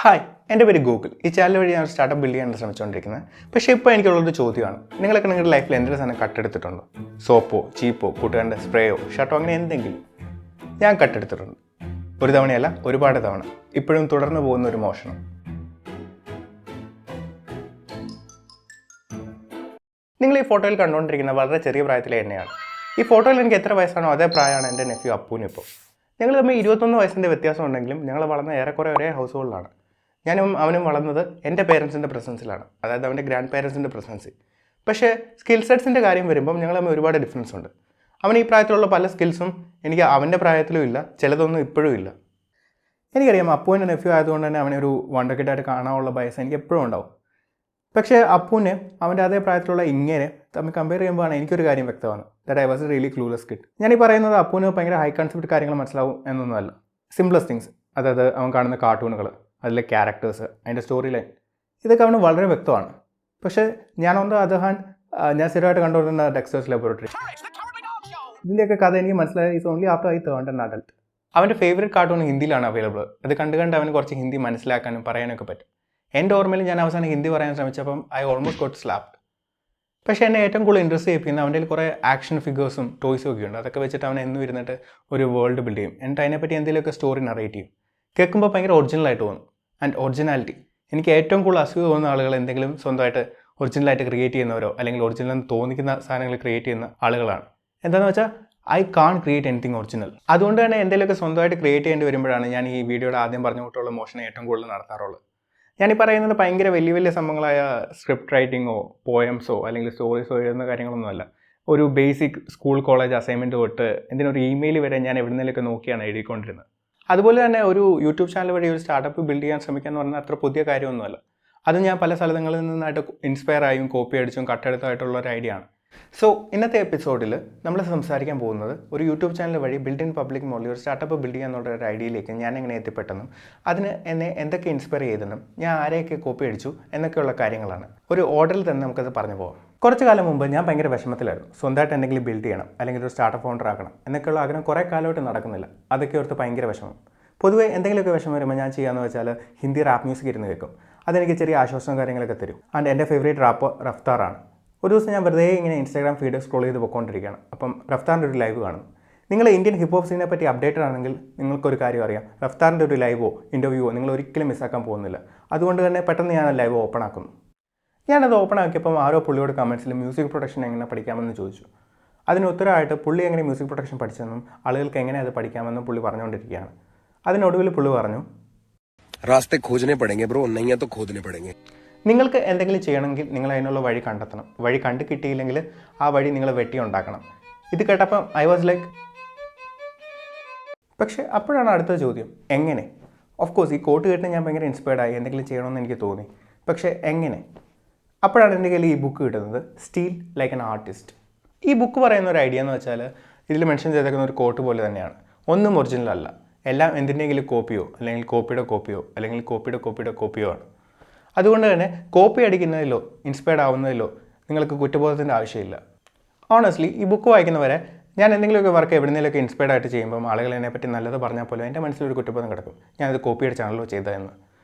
Hi, എൻ്റെ പേര് Google. ഈ ചാനൽ വഴി ഞാൻ സ്റ്റാർട്ടപ്പ് ബിൽഡ് ചെയ്യാൻ ശ്രമിച്ചുകൊണ്ടിരിക്കുന്നത്. പക്ഷേ ഇപ്പോൾ എനിക്കുള്ളൊരു ചോദ്യമാണ്, നിങ്ങളൊക്കെ നിങ്ങളുടെ ലൈഫിൽ എന്തെങ്കിലും സാധനം കട്ടെടുത്തിട്ടുണ്ടോ? സോപ്പോ, ചീപ്പോ, കൂട്ടുകാരൻ്റെ സ്പ്രേയോ, ഷർട്ടോ, അങ്ങനെ എന്തെങ്കിലും? ഞാൻ കട്ടെടുത്തിട്ടുണ്ട്. ഒരു തവണയല്ല, ഒരുപാട് തവണ. ഇപ്പോഴും തുടർന്ന് പോകുന്ന ഒരു മോഷണം. നിങ്ങൾ ഈ ഫോട്ടോയിൽ കണ്ടുകൊണ്ടിരിക്കുന്ന വളരെ ചെറിയ പ്രായത്തിലെ എന്നെയാണ്. ഈ ഫോട്ടോയിൽ എനിക്ക് എത്ര വയസ്സാണോ അതേ പ്രായമാണ് എൻ്റെ നെഫ്യൂ അപ്പൂന് ഇപ്പോൾ. ഞങ്ങൾ തമ്മിൽ 21 വയസ്സിൻ്റെ വ്യത്യാസം ഉണ്ടെങ്കിലും ഞങ്ങൾ വളർന്ന ഏറെക്കുറെ ഒരേ ഹൗസ് ഹോൾഡിലാണ്. ഞാനും അവനും വളർന്നത് എൻ്റെ പേരൻസിൻ്റെ പ്രസൻസിലാണ്, അതായത് അവൻ്റെ ഗ്രാൻഡ് പേരൻസിൻ്റെ പ്രസൻസിൽ. പക്ഷേ സ്കിൽ സെറ്റ്സിൻ്റെ കാര്യം വരുമ്പം ഞങ്ങൾ തമ്മിൽ ഒരുപാട് ഡിഫറൻസ് ഉണ്ട്. അവൻ ഈ പ്രായത്തിലുള്ള പല സ്കിൽസും എനിക്ക് അവൻ്റെ പ്രായത്തിലും ഇല്ല, ചിലതൊന്നും ഇപ്പോഴും ഇല്ല. എനിക്കറിയാം, അപ്പൂൻ്റെ നെഫ്യൂ ആയതുകൊണ്ട് തന്നെ അവനൊരു വണ്ടർ കിഡായിട്ട് കാണാനുള്ള ബയസ് എനിക്ക് എപ്പോഴും ഉണ്ടാവും. പക്ഷേ അപ്പൂനെ അവൻ്റെ അതേ പ്രായത്തിലുള്ള ഇങ്ങനെ തമ്മിൽ കമ്പയർ ചെയ്യുമ്പോഴാണ് എനിക്കൊരു കാര്യം വ്യക്തമാണ്, that I was A really clueless kid. ഞാനീ പറയുന്നത് അപ്പൂന് ഭയങ്കര ഹൈ കൺസെപ്റ്റ് കാര്യങ്ങൾ മനസ്സിലാവും എന്നൊന്നുമല്ല. സിംപ്ലസ്റ്റ് തിങ്സ്, അതായത് അവൻ കാണുന്ന കാർട്ടൂണുകൾ, അതിലെ ക്യാരക്ടേഴ്സ്, അതിൻ്റെ സ്റ്റോറി ലൈൻ, ഇതൊക്കെ അവന് വളരെ വ്യക്തമാണ്. പക്ഷേ ഞാൻ ഞാൻ സ്ഥിരമായിട്ട് കണ്ടുകൊണ്ടിരുന്ന ഡെക്സ്റ്റേഴ്സ് ലബോറട്ടറി, ഇതിൻ്റെയൊക്കെ കഥ എനിക്ക് മനസ്സിലായി is only after I turned an adult. അവൻ്റെ ഫേവറേറ്റ് കാർട്ടൂൺ ഹിന്ദിയിലാണ് അവൈലബിൾ. അത് കണ്ട് അവന് കുറച്ച് ഹിന്ദി മനസ്സിലാക്കാനും പറയാനൊക്കെ പറ്റും. എൻ്റെ ഓർമ്മയിൽ ഞാൻ അവസാനം ഹിന്ദി പറയാൻ ശ്രമിച്ചപ്പം ഐ ഓൾമോസ്റ്റ് ഗോട്ട് സ്ലാപ്ഡ്. പക്ഷേ എന്നെ ഏറ്റവും കൂടുതൽ ഇൻട്രസ്റ്റ് ചെയ്യിപ്പിക്കുന്ന അവൻ്റെ കുറേ ആക്ഷൻ ഫിഗേഴ്സും ടോയ്സും ഒക്കെ ഉണ്ട്. അതൊക്കെ വെച്ചിട്ട് അവൻ എന്നും ഇരുന്നിട്ട് ഒരു വേൾഡ് ബിൽഡ് ചെയ്യും, എന്നിട്ട് അതിനെപ്പറ്റി എന്തെങ്കിലുമൊക്കെ സ്റ്റോറി നറേറ്റ് ചെയ്യും. കേൾക്കുമ്പോൾ ഭയങ്കര ഒറിജിനലായിട്ട് തോന്നും. ആൻഡ് ഒറിജിനാലിറ്റി, എനിക്ക് ഏറ്റവും കൂടുതൽ അസൂയ തോന്നുന്ന ആളുകൾ എന്തെങ്കിലും സ്വന്തമായിട്ട് ഒറിജിനലായിട്ട് ക്രിയേറ്റ് ചെയ്യുന്നവരോ അല്ലെങ്കിൽ ഒറിജിനൽ തോന്നിക്കുന്ന സാധനങ്ങൾ ക്രിയേറ്റ് ചെയ്യുന്ന ആളുകളാണ്. എന്താണെന്ന് വെച്ചാൽ I can create anything original. അതുകൊണ്ട് തന്നെ എന്തെങ്കിലുമൊക്കെ സ്വന്തമായിട്ട് ക്രിയേറ്റ് ചെയ്യേണ്ടി വരുമ്പോഴാണ് ഞാൻ ഈ വീഡിയോയുടെ ആദ്യം പറഞ്ഞ കൂട്ടുള്ള മോഷണം ഏറ്റവും കൂടുതൽ നടത്താറുള്ളത്. ഞാനീ പറയുന്നത് ഭയങ്കര വലിയ വലിയ സംഭവങ്ങളായ സ്ക്രിപ്റ്റ് റൈറ്റിങ്ങോ പോയംസോ അല്ലെങ്കിൽ സ്റ്റോറീസോ എഴുതുന്ന കാര്യങ്ങളൊന്നുമല്ല. ഒരു ബേസിക് സ്കൂൾ കോളേജ് അസൈൻമെൻറ്റ് തൊട്ട് എന്തിനൊരു ഇമെയിൽ വരെ ഞാൻ എവിടുന്നേലൊക്കെ നോക്കിയാണ് എഴുതിക്കൊണ്ടിരുന്നത്. അതുപോലെ തന്നെ ഒരു യൂട്യൂബ് ചാനൽ വഴി ഒരു സ്റ്റാർട്ടപ്പ് ബിൽഡ് ചെയ്യാൻ ശ്രമിക്കുക എന്ന് പറഞ്ഞാൽ അത്ര പുതിയ കാര്യമൊന്നുമല്ല. അത് ഞാൻ പല സ്ഥലങ്ങളിൽ നിന്നായിട്ട് ഇൻസ്പയർ ആയും കോപ്പി അടിച്ചും കട്ടെടുത്തായിട്ടുള്ള ഒരു ഐഡിയ ആണ്. സോ ഇന്നത്തെ എപ്പിസോഡിൽ നമ്മൾ സംസാരിക്കാൻ പോകുന്നത് ഒരു യൂട്യൂബ് ചാനൽ വഴി ബിൽഡ് ഇൻ പബ്ലിക് മോളിൽ ഒരു സ്റ്റാർട്ടപ്പ് ബിൽഡ് ചെയ്യാന്നുള്ള ഒരു ഐഡിയയിലേക്ക് ഞാൻ എങ്ങനെ എത്തിപ്പെട്ടെന്നും അതിന് എന്നെ എന്തൊക്കെ ഇൻസ്പയർ ചെയ്തെന്നും ഞാൻ ആരെയൊക്കെ കോപ്പി അടിച്ചു എന്നൊക്കെയുള്ള കാര്യങ്ങളാണ്. ഒരു ഓർഡറിൽ തന്നെ നമുക്കത് പറഞ്ഞു പോകാം. കുറച്ച് കാലം മുമ്പ് ഞാൻ ഭയങ്കര വിഷമത്തിലായിരുന്നു. സ്വന്തമായിട്ട് എന്തെങ്കിലും ബിൽഡ് ചെയ്യണം അല്ലെങ്കിൽ ഒരു സ്റ്റാർട്ടപ്പ് ഫൗണ്ടർ ആക്കണം എന്നൊക്കെയുള്ള ആഗ്രഹം കുറേ കാലമായിട്ട് നടക്കുന്നില്ല. അതൊക്കെ ഓർത്ത് ഭയങ്കര വിഷമം. പൊതുവേ എന്തെങ്കിലുമൊക്കെ വിഷമം വരുമ്പോൾ ഞാൻ ചെയ്യാമെന്ന് വെച്ചാൽ ഹിന്ദി റാപ്പ് മ്യൂസിക് ഇരുന്ന് കേൾക്കും. അതെനിക്ക് ചെറിയ ആശ്വാസവും കാര്യങ്ങളൊക്കെ തരും. ആൻഡ് എൻ്റെ ഫേവറേറ്റ് റാപ്പർ റഫ്താറാണ്. ഒരു ദിവസം ഞാൻ വെറുതെ ഇങ്ങനെ ഇൻസ്റ്റാഗ്രാം ഫീഡ് സ്ക്രോൾ ചെയ്ത് പോയിക്കൊണ്ടിരിക്കുകയാണ്. അപ്പം റഫ്താറിൻ്റെ ഒരു ലൈവ് കാണും. നിങ്ങൾ ഇന്ത്യൻ ഹിപ്പ് ഹോപ്പ് സീനെ പറ്റി അപ്ഡേറ്റഡ് ആണെങ്കിൽ നിങ്ങൾക്കൊരു കാര്യം അറിയാം, റഫ്താറിൻ്റെ ഒരു ലൈവോ ഇൻ്റർവ്യൂവോ നിങ്ങൾ ഒരിക്കലും മിസ്സാക്കാൻ പോകുന്നില്ല. അതുകൊണ്ട് തന്നെ പെട്ടെന്ന് ഞാൻ ലൈവ് ഓപ്പൺ ആക്കുന്നു. ഞാനത് ഓപ്പൺ ആക്കിയപ്പം ആരോ പുള്ളിയോട് കമൻസിൽ മ്യൂസിക് പ്രൊഡക്ഷൻ എങ്ങനെ പഠിക്കാമെന്ന് ചോദിച്ചു. അതിന് ഉത്തരമായിട്ട് പുള്ളി എങ്ങനെ മ്യൂസിക് പ്രൊഡക്ഷൻ പഠിച്ചെന്നും ആളുകൾക്ക് എങ്ങനെ അത് പഠിക്കാമെന്നും പുള്ളി പറഞ്ഞുകൊണ്ടിരിക്കുകയാണ്. അതിനൊടുവിൽ പുള്ളി പറഞ്ഞു, रास्ते खोजने पड़ेंगे ब्रो, नहीं है तो खोदने पड़ेंगे. നിങ്ങൾക്ക് എന്തെങ്കിലും ചെയ്യണമെങ്കിൽ നിങ്ങൾ അതിനുള്ള വഴി കണ്ടെത്തണം. വഴി കണ്ടു കിട്ടിയില്ലെങ്കിൽ ആ വഴി നിങ്ങൾ വെട്ടി ഉണ്ടാക്കണം. ഇത് കേട്ടപ്പം ഐ വാസ് ലൈക്ക്. പക്ഷേ അപ്പോഴാണ് അടുത്ത ചോദ്യം, എങ്ങനെ? ഓഫ് കോഴ്സ് ഈ കോട്ട് കേട്ട് ഞാൻ ഭയങ്കര ഇൻസ്പയർഡായി, എന്തെങ്കിലും ചെയ്യണമെന്ന് എനിക്ക് തോന്നി. പക്ഷേ എങ്ങനെ? അപ്പോഴാണ് എൻ്റെ കയ്യിൽ ഈ ബുക്ക് കിട്ടുന്നത്, സ്റ്റീൽ ലൈക്ക് ആൻ ആർട്ടിസ്റ്റ്. ഈ ബുക്ക് പറയുന്ന ഒരു ഐഡിയ എന്ന് വെച്ചാൽ ഇതിൽ മെൻഷൻ ചെയ്തേക്കുന്ന ഒരു കോട്ട് പോലെ തന്നെയാണ്. ഒന്നും ഒറിജിനൽ അല്ല, എല്ലാം എന്തിൻ്റെയെങ്കിലും കോപ്പിയോ അല്ലെങ്കിൽ കോപ്പിയുടെ കോപ്പിയോ അല്ലെങ്കിൽ കോപ്പിയുടെ കോപ്പിയുടെ കോപ്പിയോ ആണ്. അതുകൊണ്ട് തന്നെ കോപ്പി അടിക്കുന്നതിലോ ഇൻസ്പയർഡ് ആവുന്നതിലോ നിങ്ങൾക്ക് കുറ്റബോധത്തിൻ്റെ ആവശ്യമില്ല. ഓണസ്റ്റ്ലി ഈ ബുക്ക് വായിക്കുന്നവരെ ഞാൻ എന്തെങ്കിലുമൊക്കെ വർക്ക് എവിടെയെങ്കിലുമൊക്കെ ഇൻസ്പയർഡ് ആയിട്ട് ചെയ്യുമ്പം ആളുകൾ എന്നെപ്പറ്റി നല്ലത് പറഞ്ഞാൽ പോലും എൻ്റെ മനസ്സിലൊരു കുറ്റബോധം കിടക്കും, ഞാനത് കോപ്പി അടിച്ചാണല്ലോ ചെയ്തതെന്ന്.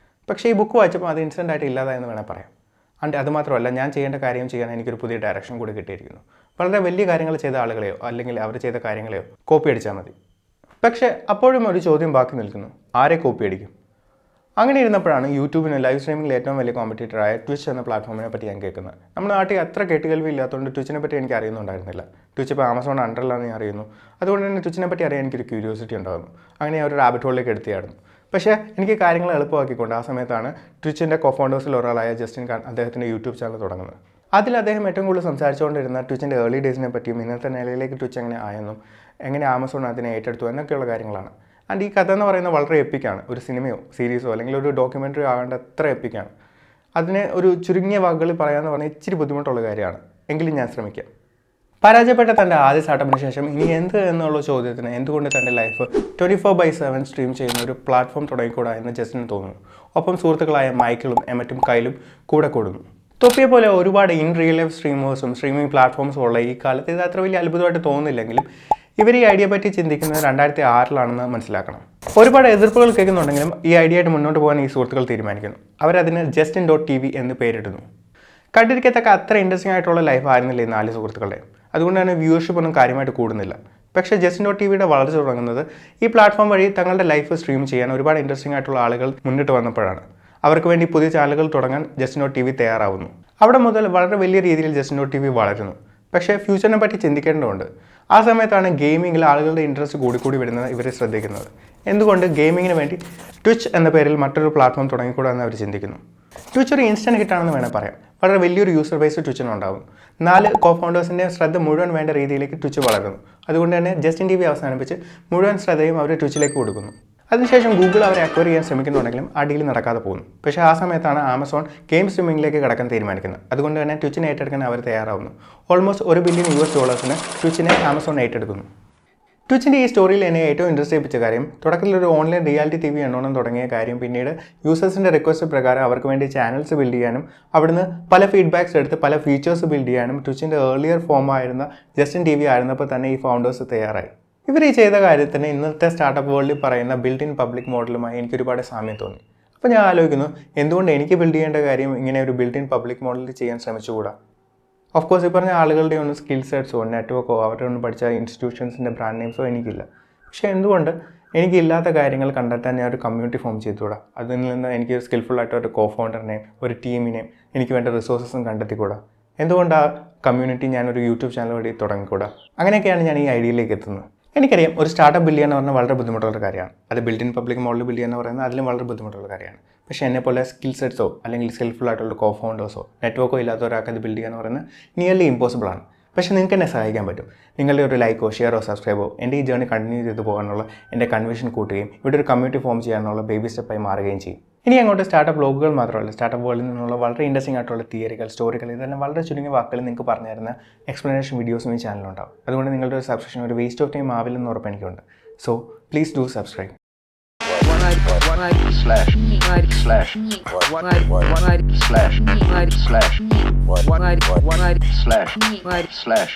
പക്ഷേ ഈ ബുക്ക് വായിച്ചപ്പോൾ അത് ഇൻസ്റ്റൻ്റ് ആയിട്ട് ഇല്ലാതായെന്ന് വേണേൽ പറയാം. ആൻഡ് അതുമാത്രമല്ല, ഞാൻ ചെയ്യേണ്ട കാര്യം ചെയ്യാൻ എനിക്കൊരു പുതിയ ഡയറക്ഷൻ കൂടി കിട്ടിയിരിക്കുന്നു. വളരെ വലിയ കാര്യങ്ങൾ ചെയ്ത ആളുകളെയോ അല്ലെങ്കിൽ അവർ ചെയ്ത കാര്യങ്ങളെയോ കോപ്പി അടിച്ചാൽ മതി. പക്ഷേ അപ്പോഴും ഒരു ചോദ്യം ബാക്കി നിൽക്കുന്നു, ആരെ കോപ്പി അടിക്കും? അങ്ങനെ ഇരുന്നപ്പോഴാണ് യൂട്യൂബിന് ലൈവ് സ്ട്രീമിംഗിൽ ഏറ്റവും വലിയ കോമ്പറ്റീറ്ററായ ട്വിച്ച് എന്ന പ്ലാറ്റ്ഫോമിനെ പറ്റി ഞാൻ കേൾക്കുന്നത്. നമ്മുടെ നാട്ടിൽ അത്ര കേട്ടുകേൾവി ഇല്ലാത്തതുകൊണ്ട് ട്വിച്ചിനെ പറ്റി എനിക്ക് അറിയുന്നുണ്ടായിരുന്നില്ല. ട്വിച്ച് ഇപ്പോൾ ആമസോൺ അണ്ടറിലാണെന്ന് ഞാൻ അറിയുന്നു. അതുകൊണ്ട് തന്നെ ട്വിച്ചിനെ പറ്റി അറിയാൻ എനിക്കൊരു ക്യൂരിയോസിറ്റി ഉണ്ടാകുന്നു. അങ്ങനെ ഒരു റാബിറ്റ് ഹോളിലേക്ക് എടുത്തിയായിരുന്നു. പക്ഷേ എനിക്ക് കാര്യങ്ങൾ എളുപ്പമാക്കിക്കൊണ്ട് ആ സമയത്താണ് ട്വിച്ചിൻ്റെ കോഫൗണ്ടേഴ്സിൽ ഒരാളായ ജസ്റ്റിൻ ഖാൻ അദ്ദേഹത്തിൻ്റെ യൂട്യൂബ് ചാനൽ തുടങ്ങുന്നത്. അതിൽ അദ്ദേഹം ഏറ്റവും കൂടുതൽ സംസാരിച്ചുകൊണ്ടിരുന്ന ട്വിച്ചിൻ്റെ ഏർലി ഡേയ്സിനെ പറ്റിയും ഇന്നത്തെ നിലയിലേക്ക് ട്വിച്ച് എങ്ങനെ ആയെന്നും എങ്ങനെ ആമസോൺ അതിനെ ഏറ്റെടുത്തു എന്നൊക്കെയുള്ള കാര്യങ്ങളാണ്. ആൻഡ് ഈ കഥ എന്ന് പറയുന്നത് വളരെ എപ്പിക്കാണ്. ഒരു സിനിമയോ സീരീസോ അല്ലെങ്കിൽ ഒരു ഡോക്യുമെൻ്ററി ആകേണ്ട അത്ര എപ്പിക്കാണ്. അതിനെ ഒരു ചുരുങ്ങിയ വാക്കുകളിൽ പറയാമെന്ന് പറഞ്ഞാൽ ഇച്ചിരി ബുദ്ധിമുട്ടുള്ള കാര്യമാണ്. എങ്കിലും ഞാൻ ശ്രമിക്കാം. പരാജയപ്പെട്ട തൻ്റെ ആദ്യ സ്റ്റാർട്ടപ്പിന് ശേഷം ഇനി എന്ത് എന്നുള്ള ചോദ്യത്തിന് എന്തുകൊണ്ട് തൻ്റെ ലൈഫ് 24/7 സ്ട്രീം ചെയ്യുന്ന ഒരു പ്ലാറ്റ്ഫോം തുടങ്ങിക്കൂടാ എന്ന് ജസ്റ്റിന് തോന്നുന്നു. ഒപ്പം സുഹൃത്തുക്കളായ മൈക്കിളും എമറ്റും കൈലും കൂടെ കൂടുന്നു. തൊപ്പിയെ പോലെ ഒരുപാട് ഇൻ റിയൽ ലൈഫ് സ്ട്രീമേഴ്സും സ്ട്രീമിംഗ് പ്ലാറ്റ്ഫോംസും ഉള്ള ഈ കാലത്ത് ഇത് അത്ര വലിയ അത്ഭുതമായിട്ട് തോന്നുന്നില്ലെങ്കിലും ഇവർ ഈ ഐഡിയ പറ്റി ചിന്തിക്കുന്നത് 2006 മനസ്സിലാക്കണം. ഒരുപാട് എതിർപ്പുകൾ കേൾക്കുന്നുണ്ടെങ്കിലും ഈ ഐഡിയ ആയിട്ട് മുന്നോട്ട് പോകാൻ ഈ സുഹൃത്തുക്കൾ തീരുമാനിക്കുന്നു. അവരതിന് justin.tv എന്ന് പേരിടുന്നു. കണ്ടിരിക്കത്തക്ക അത്ര ഇൻട്രസ്റ്റിംഗ് ആയിട്ടുള്ള ലൈഫ് ആയിരുന്നില്ല ഈ 4 സുഹൃത്തുക്കളുടെ. അതുകൊണ്ട് തന്നെ വ്യൂവർഷിപ്പ് ഒന്നും കാര്യമായിട്ട് കൂടുന്നില്ല. പക്ഷേ justin.tvയുടെ വളർച്ച തുടങ്ങുന്നത് ഈ പ്ലാറ്റ്ഫോം വഴി തങ്ങളുടെ ലൈഫ് സ്ട്രീം ചെയ്യാൻ ഒരുപാട് ഇൻട്രസ്റ്റിംഗ് ആയിട്ടുള്ള ആളുകൾ മുന്നിട്ട് വന്നപ്പോഴാണ്. അവർക്ക് വേണ്ടി പുതിയ ചാനലുകൾ തുടങ്ങാൻ justin.tv തയ്യാറാവുന്നു. അവിടെ മുതൽ വളരെ വലിയ രീതിയിൽ justin.tv വളരുന്നു. പക്ഷേ ഫ്യൂച്ചറിനെ പറ്റി ചിന്തിക്കേണ്ടതുണ്ട്. ആ സമയത്താണ് ഗെയിമിങ്ങിൽ ആളുകളുടെ ഇൻട്രസ്റ്റ് കൂടിക്കൂടി വരുന്നത് ഇവരെ ശ്രദ്ധിക്കുന്നത്. എന്തുകൊണ്ട് ഗെയിമിങ്ങിന് വേണ്ടി ട്വിച്ച് എന്ന പേരിൽ മറ്റൊരു പ്ലാറ്റ്ഫോം തുടങ്ങിക്കൂടാ എന്ന് അവർ ചിന്തിക്കുന്നു. ട്വിച്ച് ഒരു ഇൻസ്റ്റൻറ്റ് ഹിറ്റാണെന്ന് വേണേൽ പറയാം. വളരെ വലിയൊരു യൂസർ ബേസ് ട്വിച്ചിനുണ്ടാകും. 4 co-foundersന്റെ ശ്രദ്ധ മുഴുവൻ വേണ്ട രീതിയിലേക്ക് ട്വിച്ച് വളരുന്നു. അതുകൊണ്ട് തന്നെ justin.tv അവസാനിപ്പിച്ച് മുഴുവൻ ശ്രദ്ധയും അവർ ട്വിച്ചിലേക്ക് കൊടുക്കുന്നു. അതിനുശേഷം ഗൂഗിൾ അവരെ അക്വയർ ചെയ്യാൻ ശ്രമിക്കുന്നുണ്ടെങ്കിലും ആ ഡീൽ നടക്കാതെ പോകുന്നു. പക്ഷേ ആ സമയത്താണ് ആമസോൺ ഗെയിം സ്ട്രീമിംഗിലേക്ക് കടക്കാൻ തീരുമാനിക്കുന്നത്. അതുകൊണ്ട് തന്നെ ട്വിച്ചിനെ ഏറ്റെടുക്കാൻ അവർ തയ്യാറാവുന്നു. ഓൾമോസ്റ്റ് $1 ബില്യൺ ട്വിച്ചിനെ ആമസോൺ ഏറ്റെടുക്കുന്നു. ട്വിച്ചിൻ്റെ ഈ സ്റ്റോറിയിൽ എന്നെ ഏറ്റവും ഇൻട്രസ്റ്റ് ചെയ്യിപ്പിച്ച കാര്യം തുടക്കത്തിൽ ഒരു ഓൺലൈൻ റിയാലിറ്റി TV എണ്ണോണം തുടങ്ങിയ കാര്യം പിന്നീട് യൂസേഴ്സിൻ്റെ റിക്വസ്റ്റ് പ്രകാരം അവർക്ക് വേണ്ടി ചാനൽസ് ബിൽഡ് ചെയ്യാനും അവിടുന്ന് പല ഫീഡ്ബാക്സ് എടുത്ത് പല ഫീച്ചേഴ്സ് ബിൽഡ് ചെയ്യാനും ട്വിച്ചിൻ്റെ ഏർലിയർ ഫോം ആയിരുന്ന justin.tv ആയിരുന്നപ്പോൾ തന്നെ ഈ ഫൗണ്ടേഴ്സ് തയ്യാറായി. ഇവർ ഈ ചെയ്ത കാര്യത്തിന് ഇന്നത്തെ സ്റ്റാർട്ടപ്പ് വേൾഡിൽ പറയുന്ന ബിൽഡ് ഇൻ പബ്ലിക് മോഡലുമായി എനിക്ക് ഒരുപാട് സാമ്യം തോന്നി. അപ്പോൾ ഞാൻ ആലോചിക്കുന്നു എന്തുകൊണ്ട് എനിക്ക് ബിൽഡ് ചെയ്യേണ്ട കാര്യം ഇങ്ങനെ ഒരു ബിൽഡ് ഇൻ പബ്ലിക് മോഡലിൽ ചെയ്യാൻ ശ്രമിച്ചുകൂടാ. ഓഫ് കോഴ്സ് ഈ പറഞ്ഞ ആളുകളുടെ ഒന്നും സ്കിൽ സെറ്റ്സോ നെറ്റ്വർക്കോ അവരുടെ ഒന്നും പഠിച്ച ഇൻസ്റ്റിറ്റ്യൂഷൻസിൻ്റെ ബ്രാൻഡ് നെയിംസോ എനിക്കില്ല. പക്ഷേ എന്തുകൊണ്ട് എനിക്കില്ലാത്ത കാര്യങ്ങൾ കണ്ടെത്താൻ ഞാൻ ഒരു കമ്മ്യൂണിറ്റി ഫോം ചെയ്തുകൂടാ. അതിൽ നിന്ന് എനിക്ക് സ്കിൽഫുൾ ആയിട്ട് ഒരു co-founderനെയും ഒരു ടീമിനെയും എനിക്ക് വേണ്ട റിസോഴ്സസും കണ്ടെത്തിക്കൂടാ. എന്തുകൊണ്ട് ആ കമ്മ്യൂണിറ്റി ഞാനൊരു യൂട്യൂബ് ചാനൽ വഴി തുടങ്ങിക്കൂടാ. അങ്ങനെയൊക്കെയാണ് ഞാൻ ഈ ഐഡിയയിലേക്ക് എത്തുന്നത്. എനിക്കറിയാം ഒരു സ്റ്റാർട്ടപ്പ് ബിൽഡ് ചെയ്യാന്ന് പറഞ്ഞാൽ വളരെ ബുദ്ധിമുട്ടുള്ള കാര്യമാണ്. അത് build in public model build ചെയ്യാന്ന് പറയുന്നത് അതിലും വളരെ ബുദ്ധിമുട്ടുള്ള കാര്യമാണ്. പക്ഷേ എന്നെപ്പോലെ സ്കിൽ സെറ്റ്സോ അല്ലെങ്കിൽ സ്കിൽഫുൾ ആയിട്ടുള്ള co-foundersോ നെറ്റ്വർക്കോ ഇല്ലാത്ത ഒരാൾക്ക് അത് ബിൽഡ് ചെയ്യാന്ന് പറയുന്നത് നിയർലി ഇമ്പോസിബിൾ ആണ്. പക്ഷേ നിങ്ങൾക്ക് എന്നെ സഹായിക്കാൻ പറ്റും. നിങ്ങളുടെ ഒരു ലൈക്കോ ഷെയറോ സബ്സ്ക്രൈബോ എൻ്റെ ഈ ജേർണി കണ്ടിന്യൂ ചെയ്ത് പോകാനുള്ള എൻ്റെ കൺവിഷൻ കൂട്ടുകയും ഇവിടെ ഒരു കമ്മ്യൂണിറ്റി ഫോം ചെയ്യാനുള്ള ബേബി സ്റ്റെപ്പായി മാറുകയും ചെയ്യും. ഇനി അങ്ങോട്ട് സ്റ്റാർട്ടപ്പ് ബ്ലോഗുകൾ മാത്രമല്ല, സ്റ്റാർട്ടപ്പ് വേൾഡിൽ നിന്നുള്ള വളരെ ഇൻട്രസ്റ്റിംഗ് ആയിട്ടുള്ള തിയറികൾ, സ്റ്റോറികൾ ഇതെല്ലാം വളരെ ചുരുങ്ങിയ വാക്കുകളിൽ നിങ്ങൾക്ക് പറഞ്ഞു തരുന്ന എക്സ്പ്ലനേഷൻ വീഡിയോസും ഈ ചാനലുണ്ടാവും. അതുകൊണ്ട് നിങ്ങളുടെ ഒരു സബ്സ്ക്രിപ്ഷൻ ഒരു വേസ്റ്റ് ഓഫ് ടൈം ആവില്ലെന്ന് ഉറപ്പ് എനിക്കുണ്ട്. So please do subscribe. slash